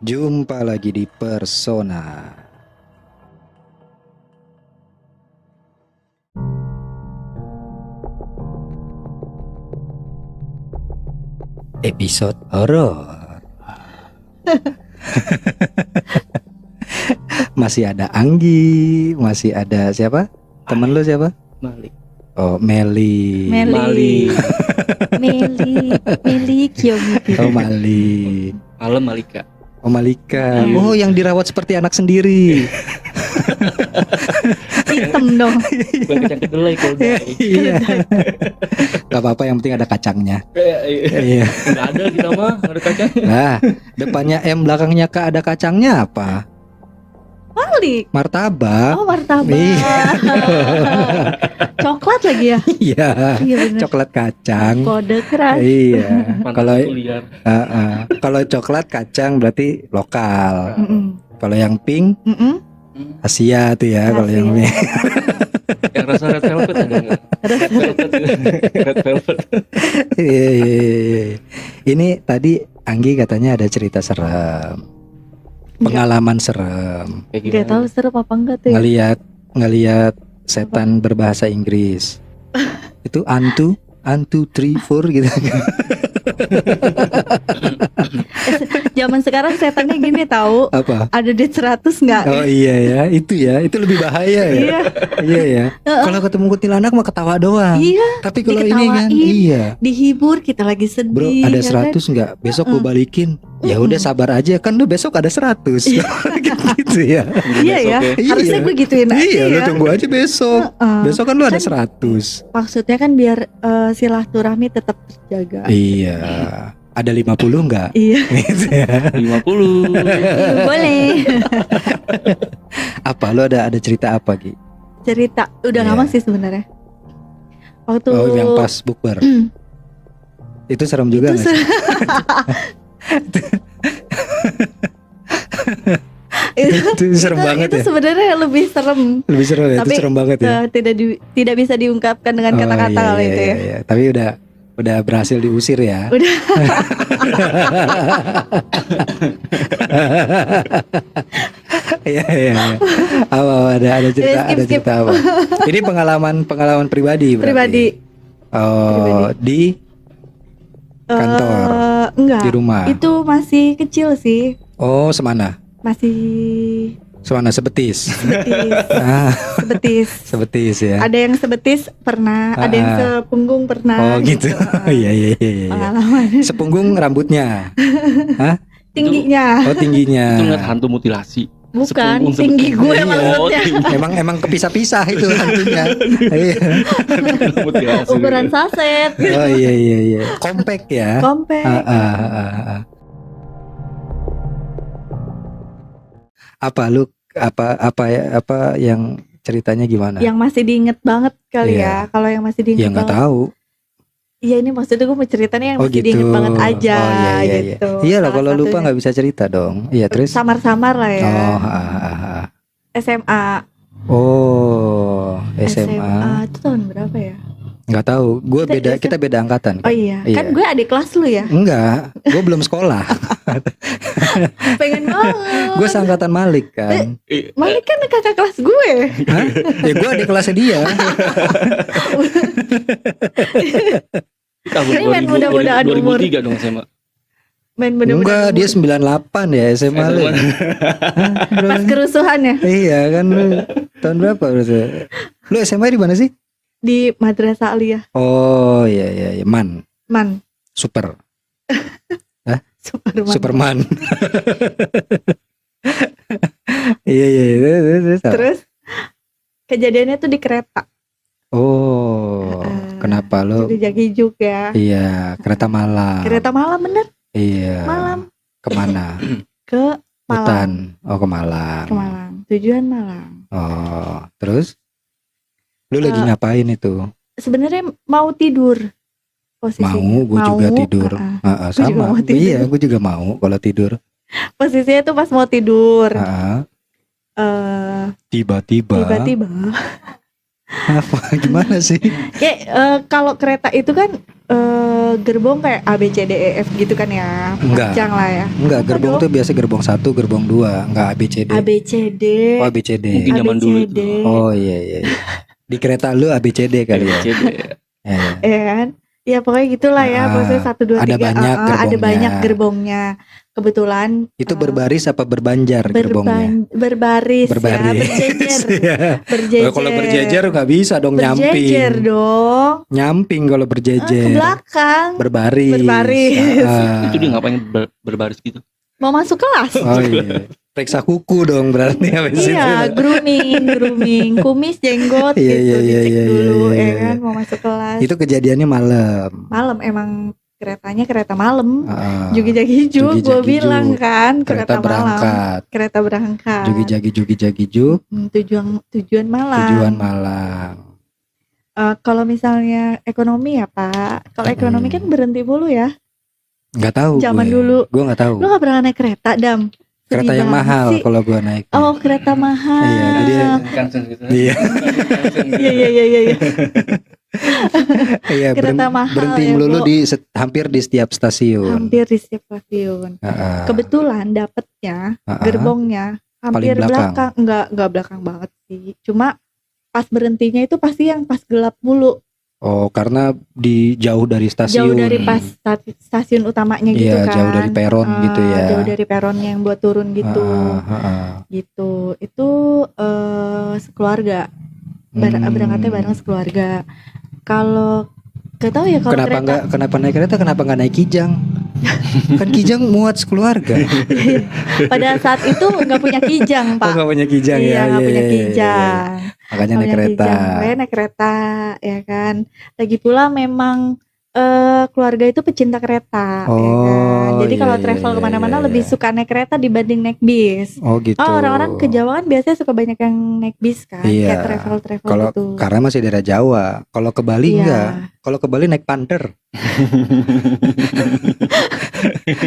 Jumpa lagi di Persona. Episode horor. Masih ada Anggi, masih ada siapa? Temen lu siapa? Malik. Oh, Meli. Mali. Meli Kiyomi. Oh, Mali. Malam Malika. Oh, Malika. Oh, yang dirawat seperti anak sendiri. Hitam dong. Bukan kacang kedelai kalau udah. Iya. Gak apa-apa, yang penting ada kacangnya. Iya. Enggak ada kita mah, enggak ada kacang. Nah, depannya M, belakangnya K, ada kacangnya apa? Malik. Martabak. Oh, martabak. Iya. Coklat lagi ya? Iya. Iya benar. Coklat kacang. Kode keras. Iya. Mantap Kalau kuliah. kalau coklat kacang berarti lokal. Mm-mm. Kalau yang pink Mm-mm. Asia tuh ya. Kalau yang Asia. pink. Yang rasa red velvet ada enggak? Red velvet. Red velvet. Iya, iya, iya. Ini tadi Anggi katanya ada cerita serem. Pengalaman serem. Kayak Gak tahu seru apa enggak tuh ya? Ngelihat setan berbahasa Inggris. Itu antu 3 4 gitu. Zaman sekarang setannya gini tahu. Apa? Ada di 100 enggak? Oh iya ya, itu lebih bahaya ya. Iya. Iya ya. Kalau ketemu kuntilanak mah ketawa doang. Iya, Tapi kalau ini kan diketawain. iya. dihibur kita lagi sedih. Bro, ada ya kan? 100 enggak? Besok gue balikin. Ya udah sabar aja, kan lu besok ada 100. Gitu ya. Iya ya. Iya. Harusnya gue gituin aja Iya, lu ya. tunggu aja besok. Heeh. Besok kan lu ada Kan 100. Maksudnya kan biar silaturahmi tetap terjaga. Iya. Ada 50 enggak? Iya. Gitu ya. 50. Boleh. Apa lu ada cerita apa, Gi? Cerita udah Iya. lama sih sebenarnya. Waktu Oh, yang pas bukber. Itu serem juga itu nggak sih? Itu serem banget itu ya. sebenarnya lebih serem. Lebih serem ya, itu Tapi, serem banget ya. Tidak bisa diungkapkan dengan Oh, kata-kata iya, kalau iya, itu ya. iya, iya. Tapi udah berhasil diusir ya. Udah. Iya, iya, iya. Apa ada cerita, Ya, skip, ada skip. cerita apa? Ini pengalaman pribadi berarti. Pribadi. Oh, di kantor, Enggak. di rumah. Itu masih kecil sih. Oh, semana sebetis. Sebetis. Ah, Sebetis. sebetis ya. Ada yang sebetis pernah, ada yang sepunggung pernah. Oh gitu. Iya, iya, iya, iya. Pengalaman. Sepunggung rambutnya. Tingginya. Oh, tingginya. Itu ngeliat hantu mutilasi. Bukan sepunggung tinggi sebetis. gue Iya. maksudnya. Emang kepisah-pisah itu hantunya. Iya. Mutilasi. Ukuran saset. Oh iya, iya, iya. Compact ya. Compact. Apa lu apa yang ceritanya gimana? Yang masih diinget banget kali Iya. ya. Kalau yang masih diinget Ya nggak banget. tahu. Iya ini maksudnya gue mau ceritanya yang Oh masih gitu. diinget banget aja Oh iya, iya, iya. gitu. Iya lah, Salah kalau lupa satunya. nggak bisa cerita dong. Iya terus. Samar-samar lah ya. Oh, SMA. Oh, SMA. Itu tahun berapa ya? Nggak tahu. Gue beda. Kita beda angkatan. Oh iya. Iya. Kan gue adik kelas lu ya. Enggak. Gue belum sekolah. Pengen banget. Gue seangkatan Malik kan. Malik kan kakak kelas gue. Hah? Ya gue adik kelasnya dia. Tahun Ini main muda-mudaan umur. 2003 dong SMA. Main bener-bener. Enggak, dia 98 ya SMA lu. Pas kerusuhan ya. Iya kan lu tahun berapa berarti? Lu SMA di mana sih? Di Madrasah Aliyah. Oh iya, iya, iya. Man. Super. Superman. Superman. Iya, iya, iya. Terus kejadiannya tuh di kereta. Oh, kenapa lu? Jadi Jagijuk ya. Iya, kereta malam. Kereta malam bener. Iya. Malam. Kemana? Ke Malang. Hutan. Oh, ke Malang. Ke Malang. Tujuan Malang. Oh, terus? Lu lagi Eh, ngapain itu? Sebenarnya mau tidur. Posisinya. Mau, gue juga tidur. Gua juga Sama. mau tidur. Iya, gue juga mau kalau tidur. Posisinya tuh pas mau tidur. Heeh. Eh, Tiba-tiba. Tiba-tiba Apa gimana sih? Kayak kalau kereta itu kan gerbong kayak A B C D E F gitu kan ya. Enggak. Panjang lah ya. Enggak, Apa gerbong dong? tuh biasa gerbong 1, gerbong 2, enggak ABCD. A B C D. Oh, ABCD. Mungkin zaman dulu itu. Oh iya iya. Iya. Di kereta lu ABCD kali ya. ABCD. Ya, ya. Ya kan? Ya pokoknya gitulah ya. Maksudnya 1 2 3. ada banyak Ada gerbongnya. banyak gerbongnya. Kebetulan Itu berbaris apa berbanjar gerbongnya? berbaris, ya, berjejer. Iya. Berjejer. Oh, kalau berjejer nggak bisa dong Berjejer nyamping. dong. Nyamping kalau Ke berjejer. belakang. Berbaris. Berbaris. Itu dia ngapain berbaris gitu? Mau masuk kelas. Oh iya. Periksa kuku dong berarti habis itu. Iya, grooming, kumis, jenggot Iya, gitu iya, dicek iya, dulu, iya, ya iya. kan, mau masuk kelas. Itu kejadiannya malam. Malam emang keretanya kereta malam. Ah, Jugi-jagi juk, gue Jugi-jagi bilang juk. kan, kereta kereta malam. berangkat. Kereta berangkat. Jugi-jagi juk. Tujuan malam. Tujuan malam. Kalau misalnya ekonomi ya Pak, kalau ekonomi kan berhenti mulu ya. Nggak tahu. Zaman gue. dulu. Gue nggak tahu. Lu gak pernah naik kereta, Dam? Kereta Sedih yang banget mahal sih. kalau gue naik. Oh, kereta mahal. Iya, jadi- Kansen gitu. Iya. Iya, iya, iya, iya. Iya, Kereta mahal berhenti ya, melulu Bu. hampir di setiap stasiun. Hampir di setiap stasiun. Ah, Kebetulan dapetnya ah, ah. gerbongnya hampir Paling belakang. belakang. Enggak belakang banget sih. Cuma pas berhentinya itu pasti yang pas gelap mulu. Oh, karena jauh dari stasiun. Jauh dari pas stasiun utamanya gitu Iya, kan. jauh dari peron gitu ya. Jauh dari peronnya yang buat turun gitu. Gitu. Itu sekeluarga. Berangkatnya bareng sekeluarga. Kalau gak tahu ya kalau Kenapa naik kereta? Kenapa nggak naik kijang? Kan kijang muat sekeluarga. pada saat itu nggak punya kijang Oh, Pak. nggak punya kijang Iya ya? nggak Iya, punya iya, iya, iya. kijang. Makanya Nggak naik punya kereta. kijang. Makanya naik kereta ya kan. Lagi pula memang keluarga itu pecinta kereta ya kan. Oh, Jadi iya, kalau iya, travel iya, kemana-mana iya, lebih iya. suka naik kereta dibanding naik bis. Oh gitu. Oh orang-orang ke Jawa kan biasanya suka banyak yang naik bis kan. Iya. Kayak travel Kalau gitu. karena masih daerah Jawa. Kalau ke Bali Iya. enggak. Kalau ke Bali naik Panther.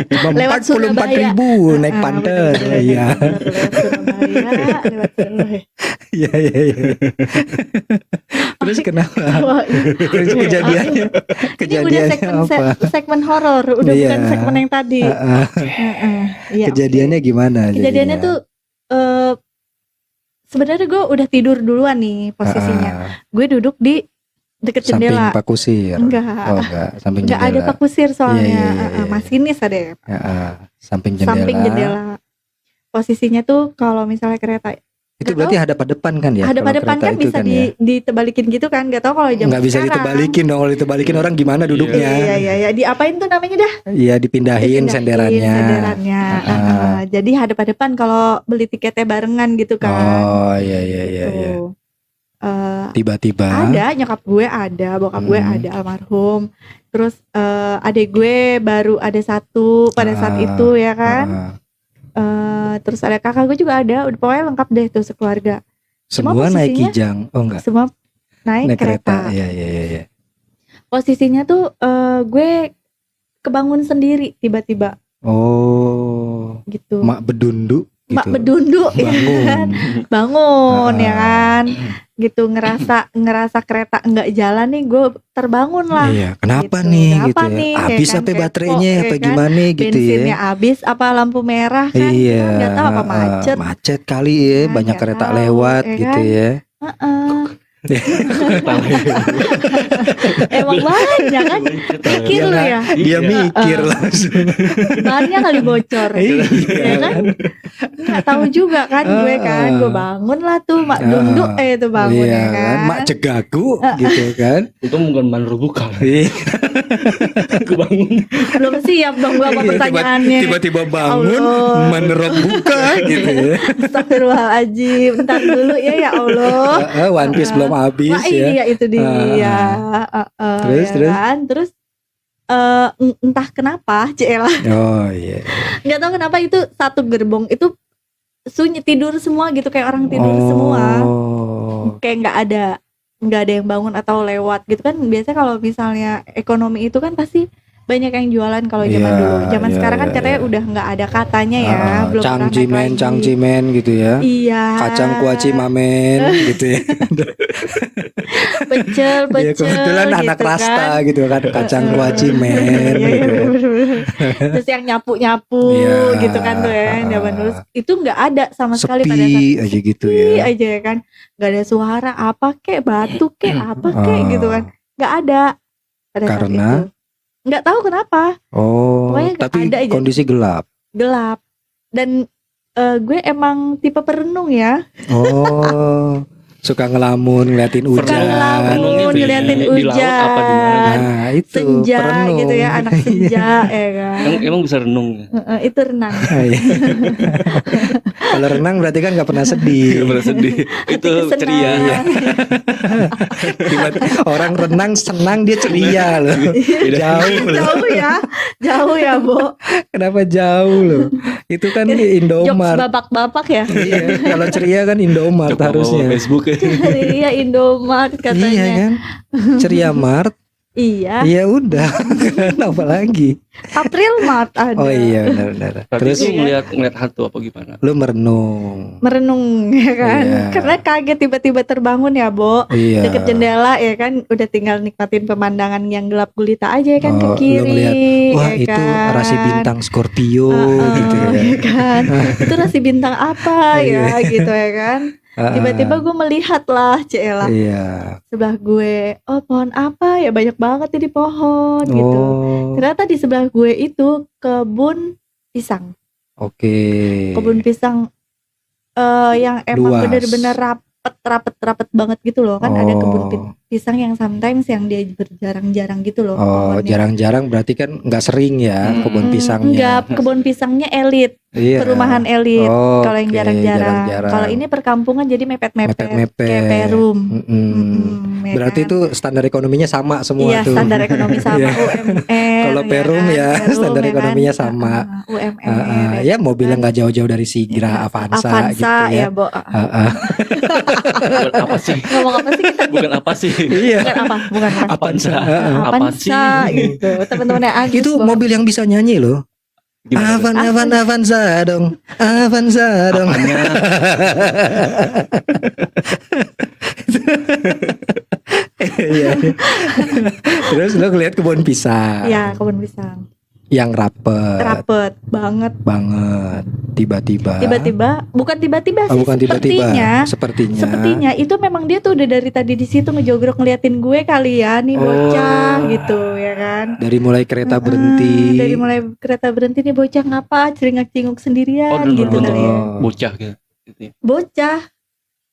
Cuma Lewat 44.000 naik Panther. bener-bener, Iya. lewat Surabaya, lewat Surabaya. Iya iya iya. Terus kenapa? Wah, Terus kejadiannya ini udah kejadiannya apa? segmen horor, udah Iya. bukan segmen yang tadi. Heeh. Iya, Kejadiannya gimana? kejadiannya jadinya? tuh sebenarnya gue udah tidur duluan nih posisinya. Heeh. Gue duduk di deket Samping jendela. Pak Kusir. Enggak. Oh enggak, samping Enggak jendela. ada Pak Kusir soalnya. Iya, iya, iya, iya. Masinis ada ya. Heeh, samping jendela. Samping jendela. Posisinya tuh kalau misalnya kereta Itu Nggak berarti hadap-hadapan kan ya? hadap-hadapan kalau kereta kan itu bisa kan ya? ditebalikin gitu kan. Gak tau kalau jam Nggak bisa sekarang. ditebalikin dong. Kalau ditebalikin orang gimana duduknya? Iya. Diapain tuh namanya dah? Iya, dipindahin senderannya. senderannya. Jadi hadap-hadapan kalau beli tiketnya barengan gitu kan. Oh iya iya iya. Tuh. iya. Eh, Tiba-tiba. ada nyokap gue ada, bokap gue Hmm. ada almarhum. Terus adik gue baru ada satu pada saat itu ya kan. Ah. Terus ada kakak gue juga ada. Udah pokoknya lengkap deh tuh sekeluarga. Cuma Semua naik posisinya- kijang. Oh enggak. Semua naik kereta. Iya iya iya. Iya. Posisinya tuh gue kebangun sendiri tiba-tiba Oh. gitu. Mak bedundu. Mak Gitu. bedunduk ya kan. Bangun. Bangun ya Ah. kan. Gitu ngerasa kereta enggak jalan nih, gue terbangun lah. Iya, kenapa Gitu. nih Kenapa gitu ya? nih, ya Habis kan, apa kepo, baterainya ya apa kan? gimana gitu Bensinnya ya? habis apa lampu merah kan? Iya. Nggak tahu apa macet. Macet kali ya, Nah, banyak nggak kereta tahu, lewat ya gitu kan? ya. Heeh. Emang banyak kan? Mikir lu ya. Dia mikir langsung. Bannya kali bocor. Iya. Ya kan? Nggak tahu juga kan gue kan. Gue bangun lah tuh mak dunduk itu bangun Iya ya kan. Mak cegaku gitu kan. Itu bukan manru bukan. Iya. Aku bangun. Belum siap dong gue sama pertanyaannya. Tiba-tiba bangun Allah. menerop buka gitu ya. Astagfirullahaladzim. Bentar dulu ya Allah. One Piece belum habis Wah ya. iya itu dia. Terus, Ya terus? kan? Terus entah kenapa Cela Oh iya. nggak tahu kenapa itu satu gerbong itu sunyi, tidur semua gitu kayak orang tidur semua, kayak nggak ada yang bangun atau lewat gitu kan. Biasanya kalau misalnya ekonomi itu kan pasti banyak yang jualan kalau zaman Iya, dulu. Zaman iya, sekarang kan iya, katanya iya. udah nggak ada katanya ya, belum pernah naik Cangcimen, lagi. cangcimen gitu ya. Iya. Kacang kuaci mamen gitu ya. Pecel, Dia kebetulan gitu anak rasta kan. gitu kan, kacang kuaci men Iya, iya, gitu. bener-bener. Terus yang nyapu-nyapu Iya, gitu kan tuh ya, zaman dulu itu nggak ada sama sekali pada saat Sepi itu. aja gitu Sepi ya. aja ya kan, nggak ada suara apa kek, batu kek, apa kek gitu kan, Ah, nggak ada pada saat Karena? itu. Nggak tahu kenapa, Oh, Pokoknya nggak tapi ada aja. kondisi gelap. gelap. Dan gue emang tipe perenung ya, Oh, suka ngelamun ngeliatin suka hujan. ngelamun Perenungnya ngeliatin di laut apa di mana? hujan, Nah, itu senja perenung. gitu ya, anak senja ya kan. Emang bisa renung. Itu renang. Ah, iya. Kalau renang berarti kan nggak pernah sedih. Gak pernah sedih. Itu Kesenangan. ceria. Orang renang senang dia ceria loh. Jauh loh. Jauh ya Bo. Kenapa jauh loh? Itu kan Jokes Indomart. babak-babak ya. Iya, kalau ceria kan Indomart Coba harusnya. bawa Facebook ya. Iya, Indomart Iya katanya. kan? Ceria Mart. Iya. Ya udah. Apa lagi? April Mart ada. Oh iya benar-benar. Berarti Terus itu ngeliat hantu apa gimana? lu merenung. Merenung ya kan. Iya. Karena kaget tiba-tiba terbangun ya Bo. Iya. Deket jendela ya kan, udah tinggal nikmatin pemandangan yang gelap gulita aja ya kan, Oh, ke lu kiri. ngeliat, wah ya itu kan? rasi bintang Scorpio gitu ya. ya kan. Itu rasi bintang apa ya Iya. gitu ya kan. Tiba-tiba gue melihat lah Cela Iya. sebelah gue, oh pohon apa ya, banyak banget ini pohon gitu. Oh. Ternyata di sebelah gue itu kebun pisang. Oke. Kebun pisang yang emang Luas. bener-bener rapet banget gitu loh kan. Ada kebun Oh. pisang yang sometimes yang dia berjarang-jarang gitu loh Oh, pohonnya. jarang-jarang berarti kan nggak sering ya kebun pisangnya. Enggak, kebun pisangnya elit, Iya. perumahan elit. Oh, Kalau yang oke, jarang-jarang. jarang-jarang. Kalau ini perkampungan jadi mepet-mepet, Mepet-mepet. kayak perum. Mm-mm. Ya Berarti kan? itu standar ekonominya sama semua Iya, tuh. standar ekonomi sama Iya. UMR. Kalau Perum ya, standar ekonominya sama. UMR. Ya mobilnya nggak jauh-jauh dari Sigra, Avanza, gitu ya. Bo. Bukan apa sih? Ngomong apa sih kita? Bukan apa sih? Iya. Bukan apa? Bukan apa? Avanza. Avanza gitu. Teman-temannya Agus. Itu Bo. mobil yang bisa nyanyi loh. Gimana? Avanza dong. Avanza dong. Apanya? Iya. Terus lo ngeliat kebun pisang Iya, kebun pisang. yang rapet Banget. banget. Tiba-tiba. Bukan tiba-tiba sih. Oh, bukan tiba-tiba. Sepertinya Sepertinya. itu memang dia tuh udah dari tadi di situ ngejogrok ngeliatin gue kali ya, nih bocah gitu ya kan. Dari mulai kereta berhenti. Dari mulai kereta berhenti nih bocah ngapa celingak-cinguk sendirian Oh, gitu dulu kali ya. bocah gitu. Bocah.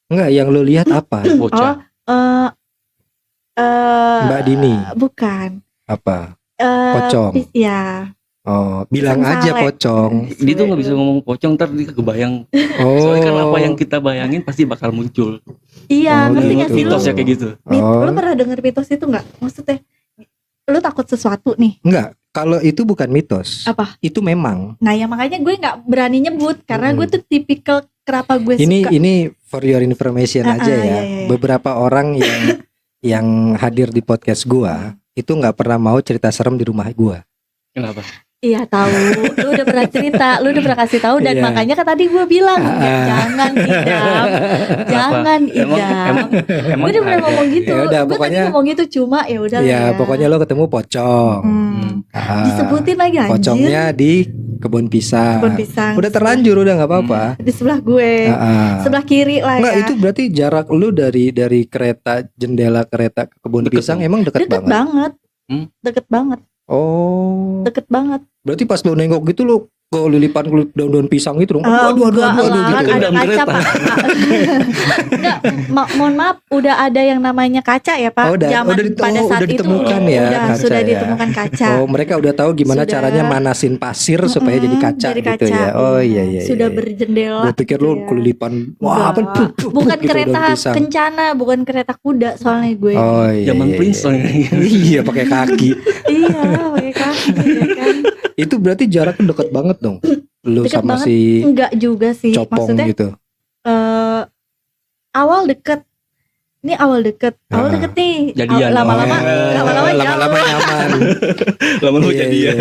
Enggak, yang lo lihat apa? Bocah. Mbak Dini. Bukan. Apa? Pocong. Ya. Oh, bilang Pisang aja salek. pocong. Dia tuh nggak bisa ngomong pocong, ntar dia kebayang. Oh. Soalnya kan apa yang kita bayangin pasti bakal muncul. Iya, Oh, ngerti gitu. gak sih lu? Mitos ya kayak gitu. Oh. Lu pernah denger mitos itu nggak? Maksudnya lu takut sesuatu nih. Enggak, kalau itu bukan mitos. Apa? Itu memang. Nah, ya makanya gue nggak berani nyebut karena gue tuh tipikal kenapa gue suka. Ini for your information aja ya. iya. Beberapa orang yang hadir di podcast gua itu nggak pernah mau cerita serem di rumah gua. Kenapa? Iya tahu, lu udah pernah cerita, lu udah pernah kasih tahu dan Iya. makanya kan tadi gue bilang jangan idam, jangan idam. Emang Gue udah pernah ada? ngomong gitu, Ya udah, gue pokoknya- tadi ngomong gitu cuma ya udah. Ya, pokoknya lo ketemu pocong. Disebutin lagi anjir. Pocongnya di kebun pisang. Kebun pisang. Udah terlanjur, udah nggak apa-apa. Di sebelah gue, sebelah kiri lah Enggak, ya. itu berarti jarak lu dari kereta jendela kereta ke kebun Deket pisang banget. emang deket Deket banget. banget, Hmm? deket banget, Oh. deket banget. Berarti pas lu nengok gitu lu kelilipan daun-daun pisang gitu dong. Aduh Enggak gitu. lah, gitu. ada Dalam kaca kereta. pak. Enggak, mohon maaf, udah ada yang namanya kaca ya pak. Oh, udah- Zaman pada saat udah itu ditemukan ya udah kaca sudah ya. ditemukan kaca. Oh, mereka udah tahu gimana Sudah. caranya manasin pasir supaya jadi kaca Jadi gitu kaca, ya. Oh iya iya. Sudah iya. berjendela. Gue pikir gitu lu ya. kelilipan wah apa Enggak. Bukan gitu, kereta daun pisang. kencana, bukan kereta kuda soalnya gue. Oh iya. Zaman iya, Prince iya. lah. Iya, pakai kaki. Iya, pakai kaki ya kan. Itu berarti jaraknya deket banget dong. Lu Deket sama banget. si Enggak juga sih. Copong Maksudnya gitu. awal deket. Ini awal deket nih. Jadian. Lama-lama lama-lama jauh. nyaman. Lama-lama Iya, jadian.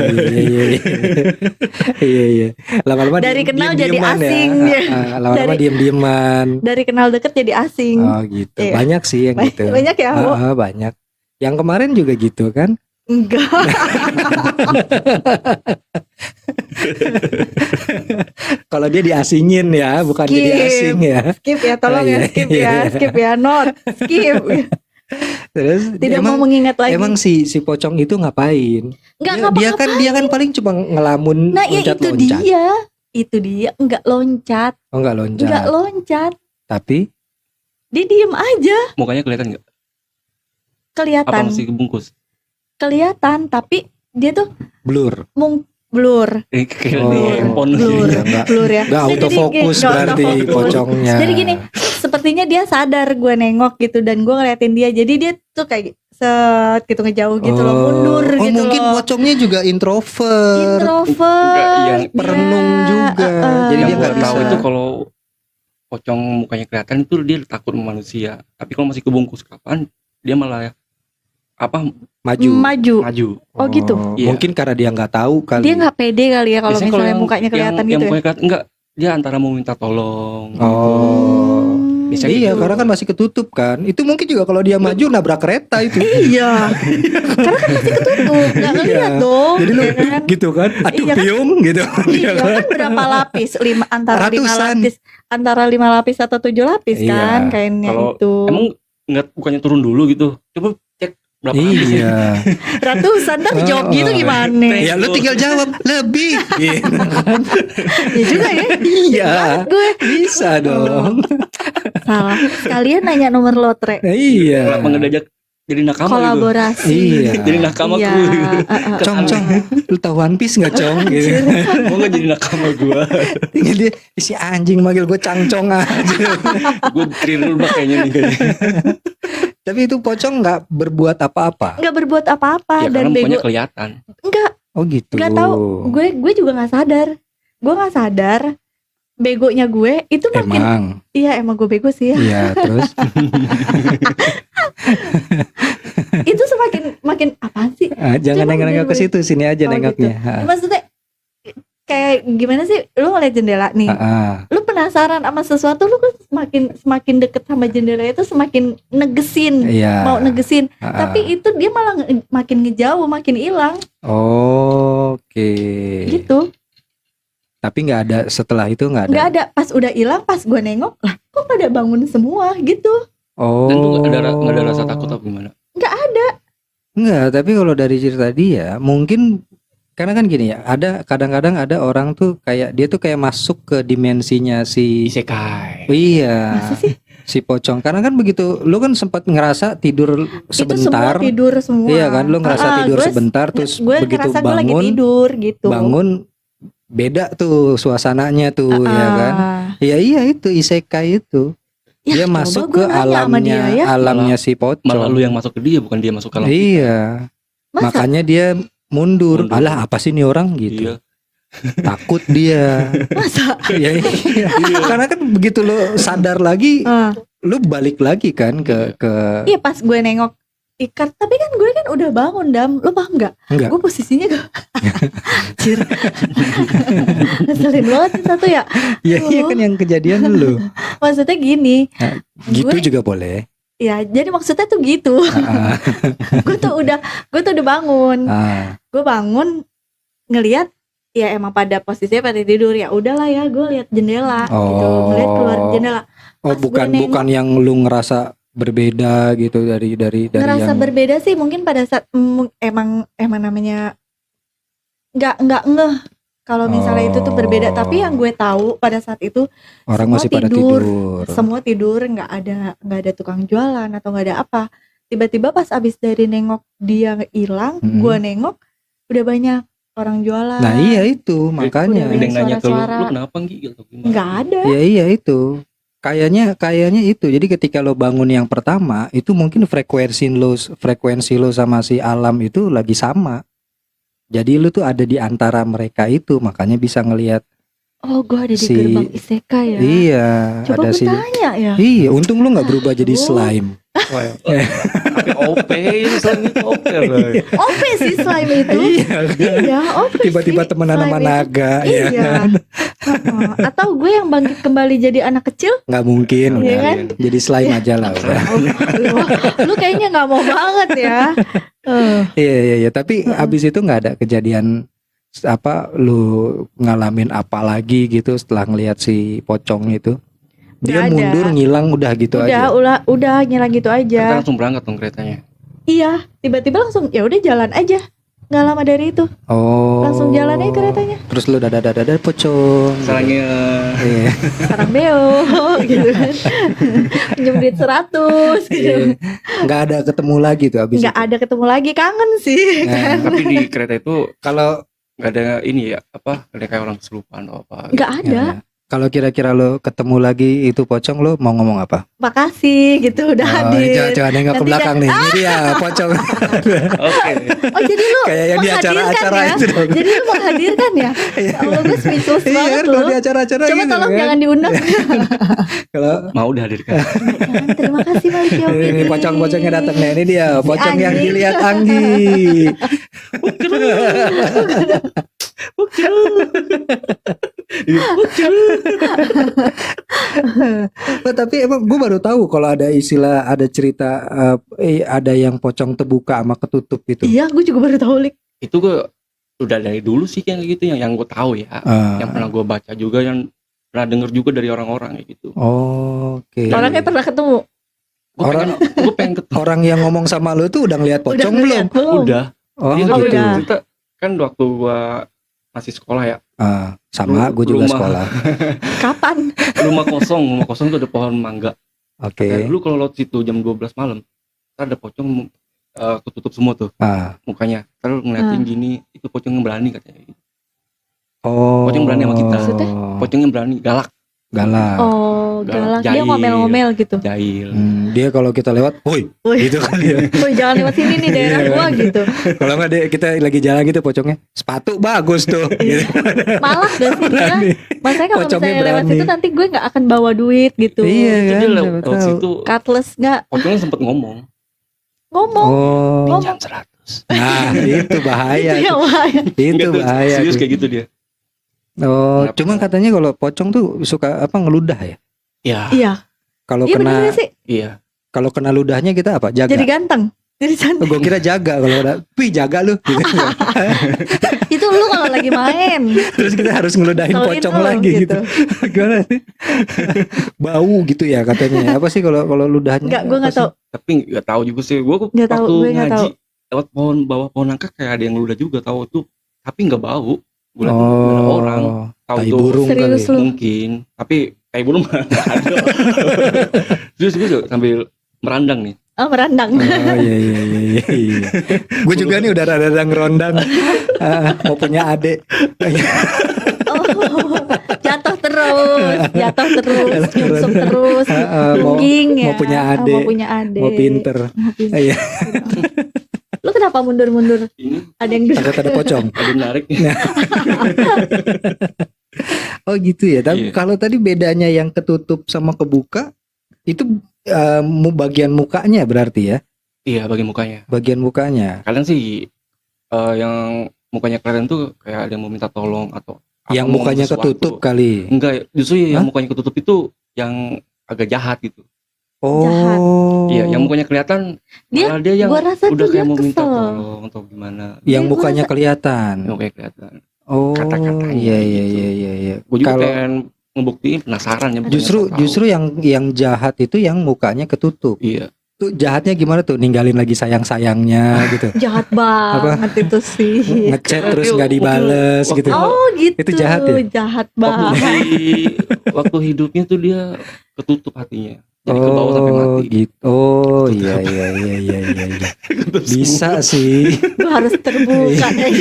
Iya. Lama-lama Dari kenal jadi diem-dieman asing. Ya. Lama-lama Dari- diem-dieman. Dari kenal deket jadi asing. Oh gitu. Iya. Banyak sih yang gitu. Banyak ya, Wo? Banyak. Yang kemarin juga gitu kan? Enggak. Kalau dia diasingin ya, bukan Skip. jadi asing ya. Skip ya, tolong Iya, ya, skip iya. ya, skip ya, not, skip. Terus Tidak mau mengingat lagi. emang si pocong itu ngapain? Enggak Dia kan paling cuma ngelamun Nah, ya itu loncat-loncat. dia. Itu dia, enggak loncat, Oh enggak loncat. enggak loncat. Tapi Dia diem aja, Mukanya kelihatan nggak? Apa kelihatan. masih kebungkus? Kelihatan, tapi dia tuh blur. blur. Kayak Oh. di handphone Blur. gitu. Enggak. Blur ya. Enggak Nah, jadi autofokus nggak berarti autofokus. pocongnya. Jadi gini, sepertinya dia sadar gue nengok gitu dan gue ngeliatin dia. Jadi dia tuh kayak set gitu ngejauh gitu loh, mundur Oh, gitu mungkin loh. pocongnya juga introvert. Introvert. Enggak, yang dia, perenung juga. Jadi Yang dia gue nggak tahu bisa. itu kalau pocong mukanya kelihatan itu dia takut sama manusia. Tapi kalau masih kebungkus kapan dia malah maju. maju. Oh, gitu. Iya. Mungkin karena dia nggak tahu kali. Dia nggak pede kali ya kalau Biasanya misalnya yang- mukanya kelihatan yang gitu ya. mukanya kelihatan enggak, dia antara mau minta tolong. Oh. Bisa Iya, gitu. karena kan masih ketutup kan. Itu mungkin juga kalau dia maju nabrak kereta itu. Iya. Karena kan masih ketutup, nggak ngeliat Iya. dong. Jadi lu ya kan? gitu kan. Aduh, Iya kan? piung gitu. Iya kan berapa lapis? Antara 5 Ratusan. lapis, antara 5 lapis atau 7 lapis Iya. kan kainnya Kalau itu. emang enggak, bukannya turun dulu gitu. Coba cek berapa lapis. Iya. Ratusan tapi jawab gitu Oh. gimana? Ya lu tinggal jawab lebih. Gitu. Ya juga ya. Iya. Banget gue Bisa dong. salah. Sekalian nanya nomor lotre. Iya. Kenapa nggak diajak jadi nakama gitu? Kolaborasi. Iya. Jadi nakama Iya. ku gitu. Cong, lu tahu One Piece nggak Cong? Gitu. Mau nggak jadi nakama gua? Tinggal dia si anjing manggil gue cangcong aja. Gue dulu kayaknya nih kayaknya. Tapi itu pocong nggak berbuat apa-apa. Nggak berbuat apa-apa Ya dan karena mukanya bego. kelihatan. Enggak, Oh gitu. nggak tahu. Gue juga nggak sadar. Gue nggak sadar. Begonya gue itu makin. Emang. Iya emang gue bego sih ya. Iya, terus Itu semakin makin apaan sih? jangan Coba nengok-nengok ke situ, sini aja Oh, nengoknya. Maksudnya kayak gimana sih? Lu ngeliat jendela nih. Lu penasaran sama sesuatu, lu kan semakin deket sama jendela itu semakin negesin, Iya. mau negesin. Ah. Tapi itu dia malah makin ngejauh, makin hilang Oke. gitu. Tapi nggak ada setelah itu nggak ada. Nggak ada. Pas udah hilang, pas gue nengok, lah kok pada bangun semua gitu. Oh. Dan tuh nggak ada rasa takut apa gimana? Nggak, tapi kalau dari cerita dia mungkin karena kan gini ya, ada kadang-kadang ada orang tuh kayak dia tuh kayak masuk ke dimensinya si Isekai. iya, Masa sih? si pocong. Karena kan begitu lu kan sempat ngerasa tidur Itu semua sebentar. tidur semua. Iya kan, lu ngerasa tidur gue- sebentar terus gue begitu ngerasa gue lagi bangun tidur gitu. bangun beda tuh suasananya tuh ya kan. Iya iya itu isekai itu. Ya, Dia coba masuk gue ke nanya sama alamnya dia ya. alamnya si pocong. Malah lu yang masuk ke dia, bukan dia masuk ke alam. Iya. Masa? Makanya dia mundur. Mundur. Alah apa sih nih orang gitu. Iya. Takut dia. Masa? Iya, iya. Karena kan begitu lo sadar lagi, lu balik lagi kan ke Iya pas gue nengok ikat, tapi kan gue kan udah bangun Dam, lu paham nggak? enggak. Gue posisinya gak Anjir. Ngeselin banget sih satu ya. Iya iya kan yang kejadian lu. Maksudnya gini, Gitu gue- juga boleh. ya jadi maksudnya tuh gitu. Ah, gue tuh udah bangun. ah. Gue bangun ngelihat ya emang pada posisinya pada tidur, ya udahlah ya gue lihat jendela gitu, ngeliat keluar jendela. Oh Pas gue bukan nengok- bukan yang lu ngerasa berbeda gitu dari Ngerasa yang berbeda sih mungkin pada saat emang namanya nggak ngeh kalau misalnya itu tuh berbeda, tapi yang gue tahu pada saat itu orang semua masih pada tidur. tidur. semua tidur, nggak ada tukang jualan atau nggak ada apa. Tiba-tiba pas abis dari nengok dia hilang, gue nengok udah banyak orang jualan. Nah iya itu makanya. Udah Ada yang nanya ke lu, suara-suara. lu kenapa Nggi? Gitu, gimana? Nggak ada. Ya iya itu. Kayaknya itu. Jadi ketika lo bangun yang pertama, itu mungkin frekuensi lo sama si alam itu lagi sama. Jadi lo tuh ada di antara mereka itu, makanya bisa ngelihat. Oh, gue ada di Si- gerbang isekai ya. Iya, Coba ada gue si. tanya ya. Iya, untung lo nggak berubah jadi Aduh. slime. Tapi OP ini slime itu OP loh. OP sih slime itu. Iya kan? Iya, OP Tiba-tiba sih temenan sama slime itu. naga ya Iya. kan? Atau gue yang bangkit kembali jadi anak kecil. Nggak mungkin Iya udah. kan? Jadi slime aja lah udah. Lu kayaknya nggak mau banget ya. Iya. Tapi abis itu nggak ada kejadian apa lu ngalamin apa lagi gitu setelah ngelihat si pocong itu? Dia Nggak ada. mundur ngilang udah gitu aja. Udah ngilang gitu Kita aja. langsung berangkat dong keretanya. Iya, tiba-tiba langsung ya udah jalan aja. Nggak lama dari itu, Oh. langsung jalan aja keretanya. Terus lu dada pocong. Salahnya Iya. Sarang beo gitu kan. Pinjam duit 100 gitu. Iya. Nggak ada ketemu lagi tuh abis Nggak itu. ada ketemu lagi, kangen sih Nah, kan. tapi di kereta itu Kalau nggak ada ini ya apa? Ada kayak orang kesurupan atau apa? Nggak ada. ya, kalau kira-kira lo ketemu lagi itu pocong lo mau ngomong apa? Makasih gitu udah hadir. Coba nengok ke Nanti belakang nih. Ini dia pocong. Oke. Oh jadi lu Kayak yang di menghadirkan acara-acara ya? itu dong. Jadi lu menghadirkan ya? Allah, gue speechless Iya banget kan lu. kalau di acara-acara Coba gitu tolong kan. jangan diundang. Kalau Mau dihadirkan. Jangan, terima kasih Malik Yofi. ini pocong-pocongnya datang nih. Ini dia pocong yang Anggi. dilihat Anggi. Oh, tapi emang gue baru tahu kalau ada istilah, ada cerita ada yang pocong terbuka sama ketutup itu. Iya, gue juga baru tahu Lik. Itu gue udah dari dulu sih kayak gitu yang gue tahu ya. Yang pernah gue baca juga, yang pernah denger juga dari orang-orang kayak gitu. Oke. Orangnya pernah ketemu. Gue pengen ketemu. Orang yang ngomong sama lu tuh udah ngelihat pocong belum? ngeliat belum? Udah. Oh, Dia kan gitu. udah. cerita kan waktu gue masih sekolah ya. Sama gue juga Rumah. sekolah. Kapan? Rumah kosong tuh ada pohon mangga. Oke. Kayak dulu kalau lewat situ jam 12 malam, ntar ada pocong ketutup semua tuh mukanya. Ntar ngeliatin gini, itu pocong yang berani katanya. Oh. Pocong berani sama kita. Maksudnya? Pocong yang berani, galak, Galak. Oh, galak. Dia Jahil. ngomel-ngomel gitu. jahil. Dia kalau kita lewat, woi, Woi, gitu kan ya. woi, jangan lewat sini nih daerah Iya. gua gitu. Kalau nggak kita lagi jalan gitu pocongnya, sepatu bagus tuh. Gitu. Malah gak sih dia? Berani. Makanya kalau Pocongnya misalnya lewat berani. situ nanti gue gak akan bawa duit gitu. Iya Itu kan. dia siapa lewat tahu. situ, Cutlass gak pocongnya sempet ngomong, ngomong. Oh. pinjam 100. Nah, itu bahaya. Itu yang bahaya. Itu Enggak tuh, bahaya. serius tuh. kayak gitu dia. Oh, Kenapa? cuman katanya kalau pocong tuh suka apa ngeludah ya? Iya, Iya. Kalau Iya bener kena gak sih? iya. kalau kena ludahnya kita apa? Jaga. Jadi ganteng. Jadi cantik. Gue kira jaga kalau ada, wih jaga lu. Gitu. Itu lu kalau lagi main. Terus kita harus ngeludahin Tauin pocong lu, lagi gitu. Gimana sih? Bau gitu ya katanya. Apa sih kalau ludahnya? Enggak, gue Apa gak tau. Tapi nggak tahu juga sih. Gue Nggak tahu, waktu gue nggak ngaji tahu. lewat bawah pohon nangka kayak ada yang ngeludah juga, tahu tuh. Tapi nggak bau. Gue sih? liat ada orang tahu tai tuh burung Serius kali. lu? mungkin. Tapi tai burung mah nggak ada. Terus gue sambil merandang nih. Oh, merandang. Oh iya. Gue juga nih udah rada ngerondang. Mau punya adek. Oh, jatuh terus, nyungsep terus, mau nungging ya. mau punya Oh, adek. mau punya adek. Mau pinter. Mau pinter. Iya. Lu kenapa mundur-mundur? Ini Ada yang duduk. Ada pocong. ada yang narik. Oh gitu ya. Tapi Iya. kalau tadi bedanya yang ketutup sama kebuka itu bagian mukanya berarti ya? Iya, bagi mukanya. Bagian mukanya. Kalian sih yang mukanya kelihatan tuh kayak ada yang mau minta tolong atau Yang mau mukanya sesuatu. ketutup kali. Enggak, justru yang Hah? mukanya ketutup itu yang agak jahat gitu. Jahat. Oh. Iya, yang mukanya kelihatan Dia- malah dia yang Gua rasa udah tuh dia kayak mau minta kesel. tolong atau gimana. Yang Dia mukanya gua kelihatan. Yang mukanya kelihatan. Oh. Kata-katanya Iya gitu. iya. Gue juga Kalau pengen ngebuktiin, penasaran ya. justru yang jahat itu yang mukanya ketutup. Iya. Tuh jahatnya gimana tuh? Ninggalin lagi sayang-sayangnya gitu. Jahat banget itu sih. Ngechat terus nggak dibales Waktu- gitu. Oh gitu. Itu jahat ya? Jahat Waktu, banget. waktu hidupnya tuh dia ketutup hatinya. Jadi ke bawah sampai mati. Gitu. Oh iya. Ketutup Bisa sih. Gue harus terbuka nih.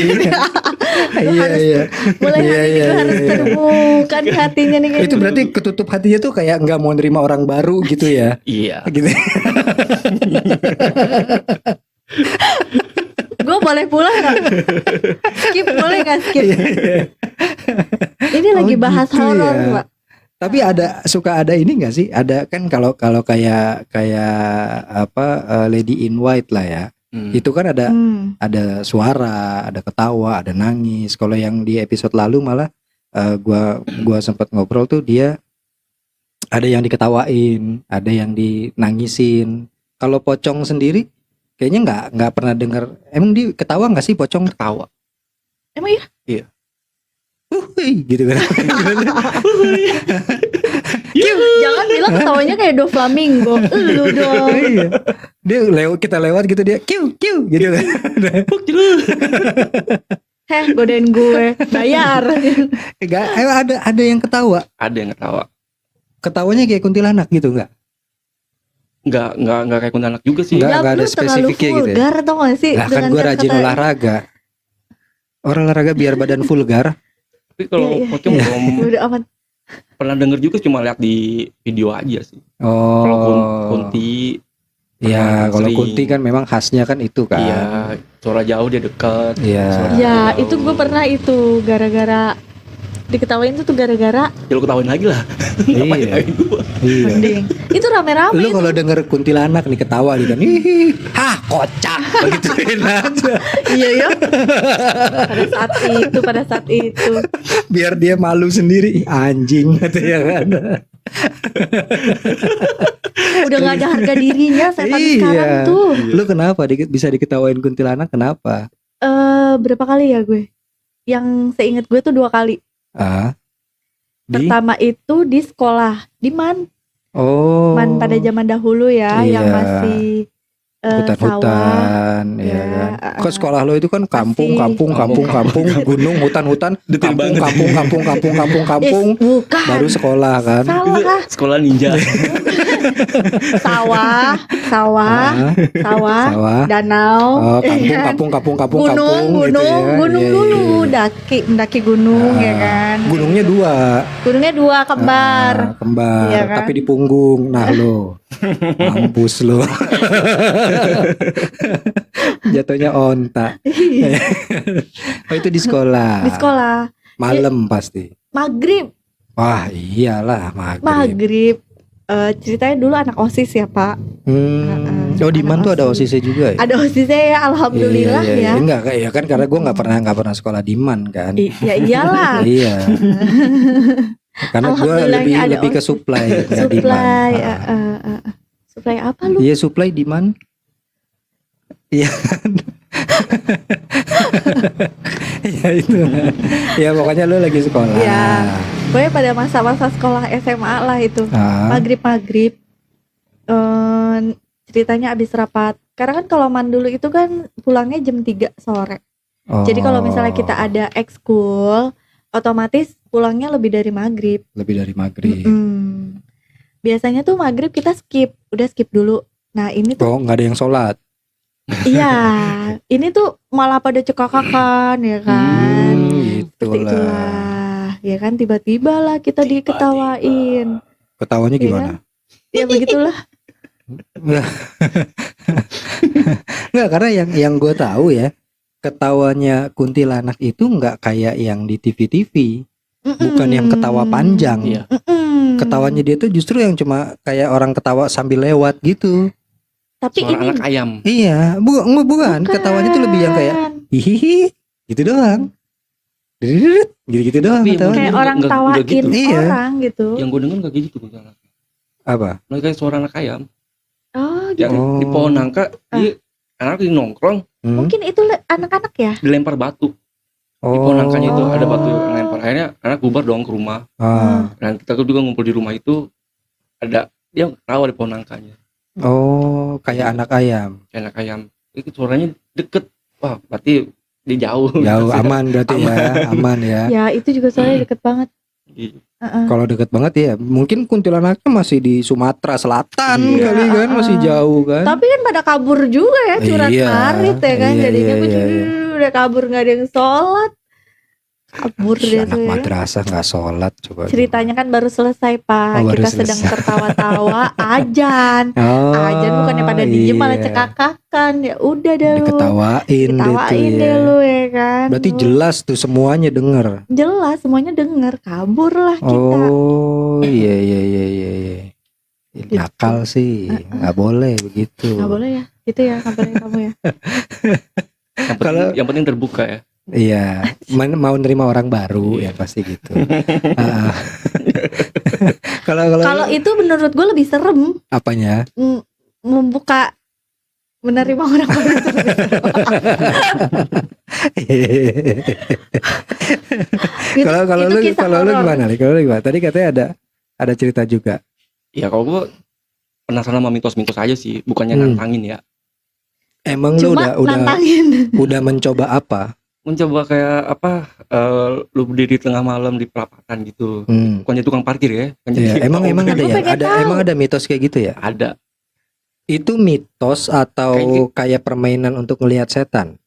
Iya. Mulai Iya, hari ini iya, gue harus iya. terbuka nih hatinya nih. Itu berarti ketutup hatinya tuh kayak nggak mau nerima orang baru gitu ya? Iya. Gitu. Gue boleh pulang gak? Skip boleh gak skip? Iya. Ini lagi bahas gitu horor ya. Pak. Tapi suka ada ini nggak sih? Ada kan kalau kayak apa Lady in White lah ya. Itu kan ada suara, ada ketawa, ada nangis. Kalau yang di episode lalu malah gua sempat ngobrol tuh dia ada yang diketawain, ada yang dinangisin. Kalau Pocong sendiri kayaknya nggak pernah dengar. Emang dia ketawa nggak sih Pocong? Ketawa. Emang iya? Iya. Gitu kan. Jangan bilang ketawanya kayak Doflamingo. Lu dong. Iya. Dia kita lewat gitu dia kiu gitu kan. Godain gue, bayar. Enggak, ada yang ketawa. Ada yang ketawa. Ketawanya kayak kuntilanak gitu enggak? Enggak kayak kuntilanak juga sih. Enggak ada spesifiknya gitu. Vulgar tau gak sih? Lah kan gue rajin olahraga. Orang olahraga biar badan vulgar. Tapi kalau Pocong belum pernah denger juga, cuma lihat di video aja sih. Kalau Kunti ya, kalau Kunti kan memang khasnya kan itu kan. Iya, suara jauh dia dekat. Iya. Ya, itu gue pernah itu gara-gara diketawain tuh gara-gara. Ya lu ketawain lagi lah. Iya. Mending. Itu rame-rame. Lu kalau denger kuntilanak nih ketawa gitu kan. Hihi, hah kocak begituin aja. Iya ya. Pada saat itu. Biar dia malu sendiri. Anjing gitu ya kan. Udah gak ada harga dirinya setan sekarang tuh. Lu kenapa bisa diketawain kuntilanak kenapa? Berapa kali ya gue? Yang seinget gue tuh 2 kali. Pertama itu di sekolah di Man. Man pada zaman dahulu ya, yang masih hutan-hutan ya kan. Kok sekolah lo itu kan kampung, gunung, hutan, kampung. Bukan. Baru sekolah kan. Salah. Sekolah ninja. Sawah, danau, kampung, gunung gitu ya. Gunung dulu, mendaki gunung ya kan. Gunungnya 2 kembar. Ya kan? Tapi di punggung. Nah lo mampus lo. Jatuhnya onta. Oh itu di sekolah. Di sekolah. Malam pasti. Maghrib. Wah iyalah Maghrib. Ceritanya dulu anak OSIS ya Pak. Oh di Man tuh ada OSISnya juga ya? Ada OSISnya ya, alhamdulillah ya. Enggak ya kan karena gue nggak pernah sekolah di Man kan. Ya iyalah. Iya. Karena gue lebih ke supply. Supply apa lu? Iya supply di Man. Iya. Ya itu. Ya pokoknya lu lagi sekolah. Ya. Pokoknya pada masa-masa sekolah SMA lah itu. Maghrib. Ceritanya abis rapat. Karena kan kalau Man dulu itu kan pulangnya jam 3 sore. Jadi kalau misalnya kita ada ekskul, otomatis pulangnya lebih dari maghrib. Biasanya tuh maghrib kita udah skip dulu. Nah ini tuh nggak ada yang sholat. Iya, ini tuh malah pada cekakakan ya kan. Seperti itulah. Ya kan tiba-tiba lah kita diketawain. Ketawanya gimana? Ya begitulah. Nggak, karena yang gue tahu ya, ketawanya kuntilanak itu nggak kayak yang di TV-TV. Bukan yang ketawa panjang. Iya. Ketawanya dia tuh justru yang cuma kayak orang ketawa sambil lewat gitu. Tapi suara ini anak ayam. Iya, bukan. Ketawanya tuh lebih yang kayak hihihi gitu doang. Gitu doang. Kayak orang tawain gitu. Orang gitu. Yang gue denger gak gitu kuntilanak. Apa? Kayak suara anak ayam. Oh gitu. Yang di pohon nangka, dia anak lagi nongkrong. Mungkin itu anak-anak ya. Dilempar batu. Di pohon nangkanya itu ada batu yang lempar. Akhirnya anak bubar dong ke rumah. Dan kita juga ngumpul di rumah itu, ada dia ketawa di pohon nangkanya. Oh, kayak anak ayam. Kayak anak ayam. Itu suaranya deket. Wah, berarti dia jauh. Jauh, aman berarti ya. Aman ya. Ya, itu juga soalnya deket banget. Kalau deket banget ya, mungkin kuntilanaknya masih di Sumatera Selatan kali kan, masih jauh kan. Tapi kan pada kabur juga ya, curhat marit ya kan. Jadinya udah kabur, nggak ada yang sholat. kabur dia Anak tuh ya. madrasah nggak sholat coba. Ceritanya kan baru selesai Pak. Oh, baru Kita selesai. sedang tertawa-tawa, ajan. Ajan bukannya pada diem malah iya. cekakakan. Ya udah deh lu. Diketawain Ketawain gitu deh ya. lu ya kan. Berarti Lu jelas tuh semuanya denger. jelas semuanya denger, kabur lah kita. Oh iya. Nakal sih, nggak boleh begitu. Nggak boleh ya, gitu ya kabarnya kamu ya. Yang penting terbuka ya. Iya, mau nerima orang baru ya pasti gitu. Kalau Kalau itu menurut gue lebih serem apanya? membuka menerima orang baru. Kalau lu kisah kalau lu horor. gimana nih? Kalau lu gimana? Tadi katanya ada cerita juga. Ya kalau gue penasaran sama mitos-mitos aja sih, bukannya nantangin ya. Emang lu Cuma udah nantangin. udah mencoba apa? Mencoba kayak apa? Lu berdiri tengah malam di perapatan gitu. Bukannya tukang parkir ya? Iya, emang ada Lu ya? pengen tahu. Emang ada mitos kayak gitu ya? Ada. Itu mitos atau kayak permainan untuk ngelihat setan?